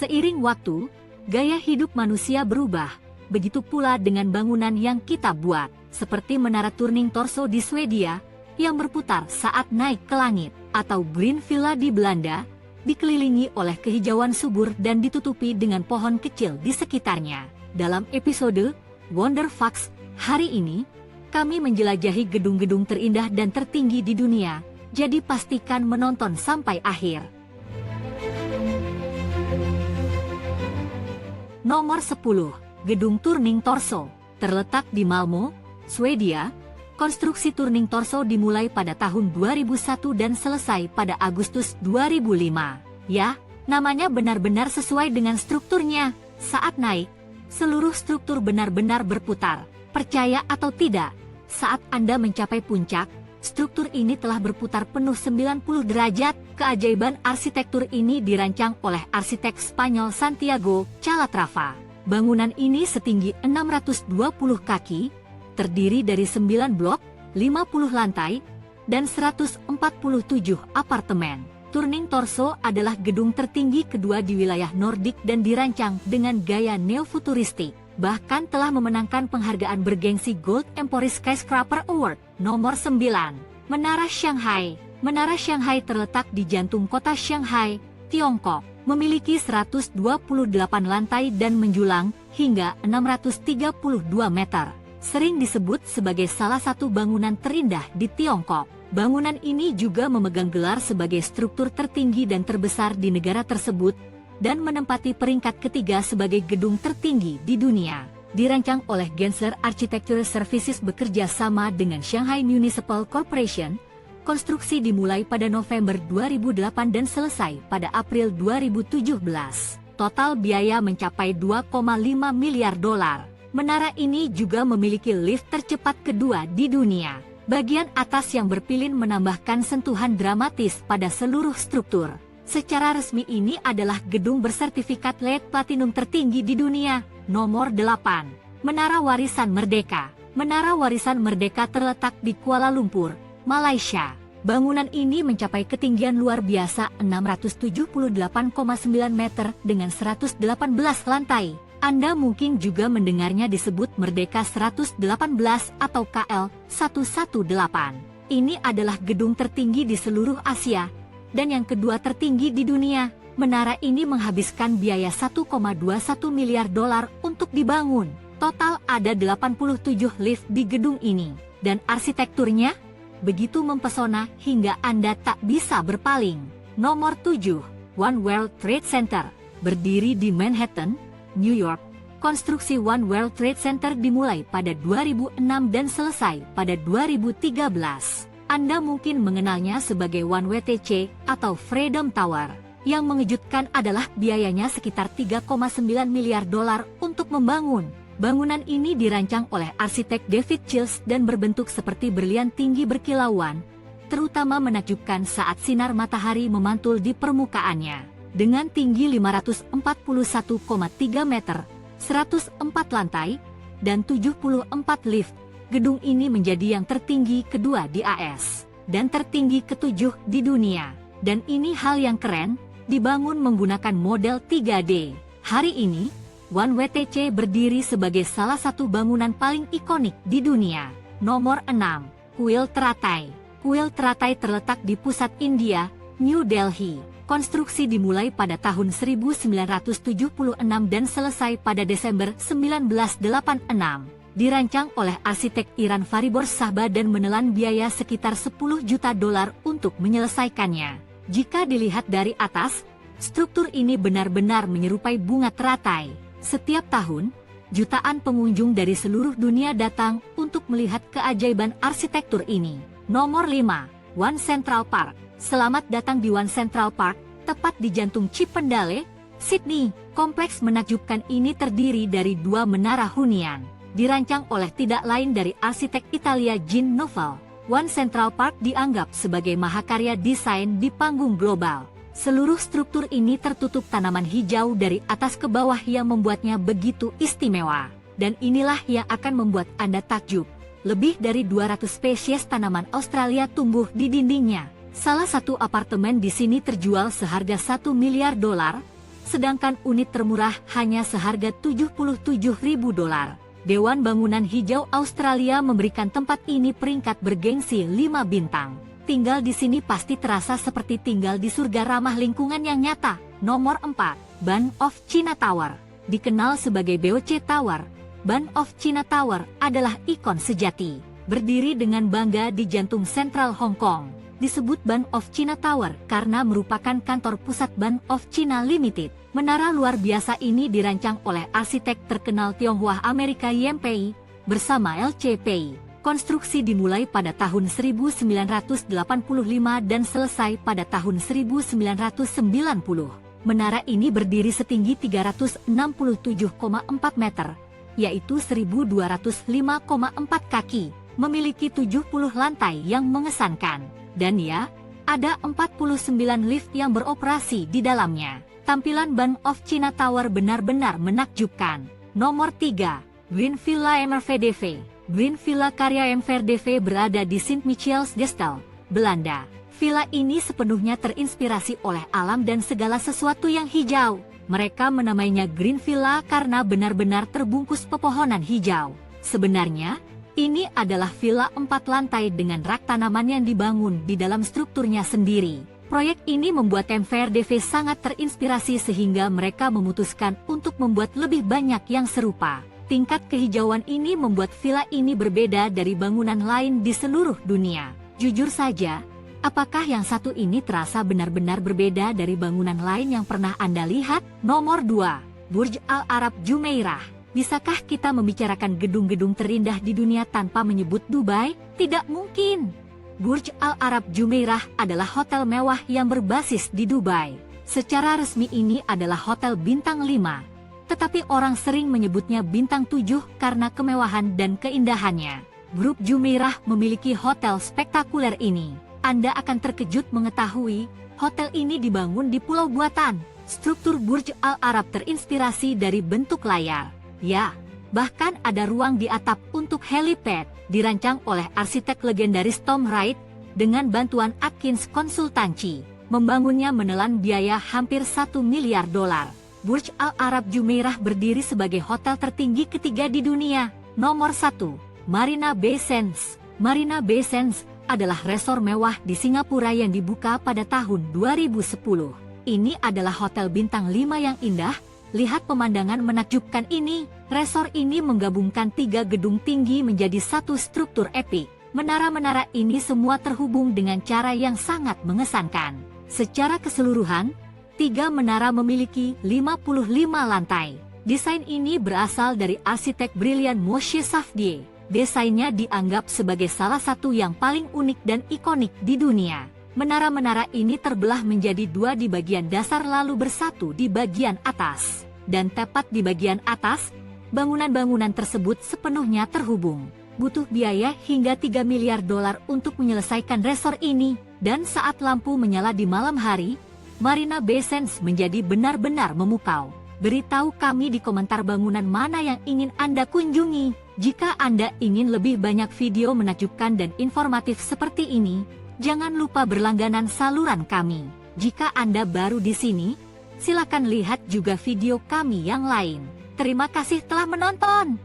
Seiring waktu, gaya hidup manusia berubah. Begitu pula dengan bangunan yang kita buat, seperti menara Turning Torso di Swedia, yang berputar saat naik ke langit, atau Green Villa di Belanda, dikelilingi oleh kehijauan subur dan ditutupi dengan pohon kecil di sekitarnya. Dalam episode Wonder Facts hari ini, kami menjelajahi gedung-gedung terindah dan tertinggi di dunia, jadi pastikan menonton sampai akhir. Nomor 10. Gedung Turning Torso. Terletak di Malmö, Swedia, konstruksi Turning Torso dimulai pada tahun 2001 dan selesai pada Agustus 2005. Ya, namanya benar-benar sesuai dengan strukturnya. Saat naik, seluruh struktur benar-benar berputar. Percaya atau tidak, saat Anda mencapai puncak, struktur ini telah berputar penuh 90 derajat. Keajaiban arsitektur ini dirancang oleh arsitek Spanyol Santiago Calatrava. Bangunan ini setinggi 620 kaki, terdiri dari 9 blok, 50 lantai, dan 147 apartemen. Turning Torso adalah gedung tertinggi kedua di wilayah Nordik dan dirancang dengan gaya neofuturistik. Bahkan telah memenangkan penghargaan bergengsi Gold Empire Skyscraper Award. Nomor 9. Menara Shanghai. Menara Shanghai terletak di jantung kota Shanghai, Tiongkok. Memiliki 128 lantai dan menjulang hingga 632 meter. Sering disebut sebagai salah satu bangunan terindah di Tiongkok. Bangunan ini juga memegang gelar sebagai struktur tertinggi dan terbesar di negara tersebut dan menempati peringkat ketiga sebagai gedung tertinggi di dunia. Dirancang oleh Gensler Architecture Services bekerja sama dengan Shanghai Municipal Corporation. Konstruksi dimulai pada November 2008 dan selesai pada April 2017. Total biaya mencapai 2,5 miliar dolar. Menara ini juga memiliki lift tercepat kedua di dunia. Bagian atas yang berpilin menambahkan sentuhan dramatis pada seluruh struktur. Secara resmi ini adalah gedung bersertifikat LEED Platinum tertinggi di dunia. Nomor 8. Menara Warisan Merdeka. Menara Warisan Merdeka terletak di Kuala Lumpur, Malaysia. Bangunan ini mencapai ketinggian luar biasa 678,9 meter dengan 118 lantai. Anda mungkin juga mendengarnya disebut Merdeka 118 atau KL 118. Ini adalah gedung tertinggi di seluruh Asia dan yang kedua tertinggi di dunia. Menara ini menghabiskan biaya 1,21 miliar dolar untuk dibangun. Total ada 87 lift di gedung ini dan arsitekturnya begitu mempesona hingga Anda tak bisa berpaling. Nomor 7. One World Trade Center. Berdiri di Manhattan, New York, konstruksi One World Trade Center dimulai pada 2006 dan selesai pada 2013. Anda mungkin mengenalnya sebagai One WTC atau Freedom Tower. Yang mengejutkan adalah biayanya sekitar 3,9 miliar dolar untuk membangun. Bangunan ini dirancang oleh arsitek David Childs dan berbentuk seperti berlian tinggi berkilauan, terutama menakjubkan saat sinar matahari memantul di permukaannya. Dengan tinggi 541,3 meter, 104 lantai, dan 74 lift, gedung ini menjadi yang tertinggi kedua di AS, dan tertinggi ketujuh di dunia. Dan ini hal yang keren, dibangun menggunakan model 3D. Hari ini, One WTC berdiri sebagai salah satu bangunan paling ikonik di dunia. Nomor 6. Kuil Teratai. Kuil Teratai terletak di pusat India, New Delhi. Konstruksi dimulai pada tahun 1976 dan selesai pada Desember 1986. Dirancang oleh arsitek Iran Faribor Sahba dan menelan biaya sekitar 10 juta dolar untuk menyelesaikannya. Jika dilihat dari atas, struktur ini benar-benar menyerupai bunga teratai. Setiap tahun, jutaan pengunjung dari seluruh dunia datang untuk melihat keajaiban arsitektur ini. Nomor 5. One Central Park. Selamat datang di One Central Park, tepat di jantung Chippendale, Sydney. Kompleks menakjubkan ini terdiri dari dua menara hunian. Dirancang oleh tidak lain dari arsitek Italia Jean Nouvel. One Central Park dianggap sebagai mahakarya desain di panggung global. Seluruh struktur ini tertutup tanaman hijau dari atas ke bawah yang membuatnya begitu istimewa. Dan inilah yang akan membuat Anda takjub. Lebih dari 200 spesies tanaman Australia tumbuh di dindingnya. Salah satu apartemen di sini terjual seharga 1 miliar dolar. sedangkan unit termurah hanya seharga $77.000. Dewan Bangunan Hijau Australia memberikan tempat ini peringkat bergengsi 5 bintang. Tinggal di sini pasti terasa seperti tinggal di surga ramah lingkungan yang nyata. Nomor 4, Bank of China Tower. Dikenal sebagai BOC Tower, Bank of China Tower adalah ikon sejati. Berdiri dengan bangga di jantung sentral Hong Kong. Disebut Bank of China Tower karena merupakan kantor pusat Bank of China Limited. Menara luar biasa ini dirancang oleh arsitek terkenal Tionghoa Amerika Yam Pei bersama LCPI. Konstruksi dimulai pada tahun 1985 dan selesai pada tahun 1990. Menara ini berdiri setinggi 367,4 meter, yaitu 1.205,4 kaki, memiliki 70 lantai yang mengesankan. Dan ya, ada 49 lift yang beroperasi di dalamnya. Tampilan Bank of China Tower benar-benar menakjubkan. Nomor 3, Green Villa MVDV. Green Villa karya MVDV berada di Sint-Michielsgestel, Belanda. Villa ini sepenuhnya terinspirasi oleh alam dan segala sesuatu yang hijau. Mereka menamainya Green Villa karena benar-benar terbungkus pepohonan hijau. Sebenarnya, ini adalah villa 4 lantai dengan rak tanaman yang dibangun di dalam strukturnya sendiri. Proyek ini membuat MVRDV sangat terinspirasi sehingga mereka memutuskan untuk membuat lebih banyak yang serupa. Tingkat kehijauan ini membuat villa ini berbeda dari bangunan lain di seluruh dunia. Jujur saja, apakah yang satu ini terasa benar-benar berbeda dari bangunan lain yang pernah Anda lihat? Nomor 2, Burj Al Arab Jumeirah. Bisakah kita membicarakan gedung-gedung terindah di dunia tanpa menyebut Dubai? Tidak mungkin. Burj Al Arab Jumeirah adalah hotel mewah yang berbasis di Dubai. Secara resmi ini adalah hotel bintang 5, tetapi orang sering menyebutnya bintang 7 karena kemewahan dan keindahannya. Grup Jumeirah memiliki hotel spektakuler ini. Anda akan terkejut mengetahui, hotel ini dibangun di pulau buatan. Struktur Burj Al Arab terinspirasi dari bentuk layar. Ya, bahkan ada ruang di atap untuk helipad, dirancang oleh arsitek legendaris Tom Wright dengan bantuan Atkins Konsultansi. Membangunnya menelan biaya hampir $1 miliar. Burj Al Arab Jumeirah berdiri sebagai hotel tertinggi ketiga di dunia. Nomor 1, Marina Bay Sands. Marina Bay Sands adalah resor mewah di Singapura yang dibuka pada tahun 2010. Ini adalah hotel bintang 5 yang indah. Lihat pemandangan menakjubkan ini. Resor ini menggabungkan 3 gedung tinggi menjadi satu struktur epik. Menara-menara ini semua terhubung dengan cara yang sangat mengesankan. Secara keseluruhan, 3 menara memiliki 55 lantai. Desain ini berasal dari arsitek brilian Moshe Safdie. Desainnya dianggap sebagai salah satu yang paling unik dan ikonik di dunia. Menara-menara ini terbelah menjadi 2 di bagian dasar lalu bersatu di bagian atas. Dan tepat di bagian atas, bangunan-bangunan tersebut sepenuhnya terhubung. Butuh biaya hingga $3 miliar untuk menyelesaikan resor ini. Dan saat lampu menyala di malam hari, Marina Bay Sands menjadi benar-benar memukau. Beritahu kami di komentar bangunan mana yang ingin Anda kunjungi. Jika Anda ingin lebih banyak video menakjubkan dan informatif seperti ini, jangan lupa berlangganan saluran kami. Jika Anda baru di sini, silakan lihat juga video kami yang lain. Terima kasih telah menonton.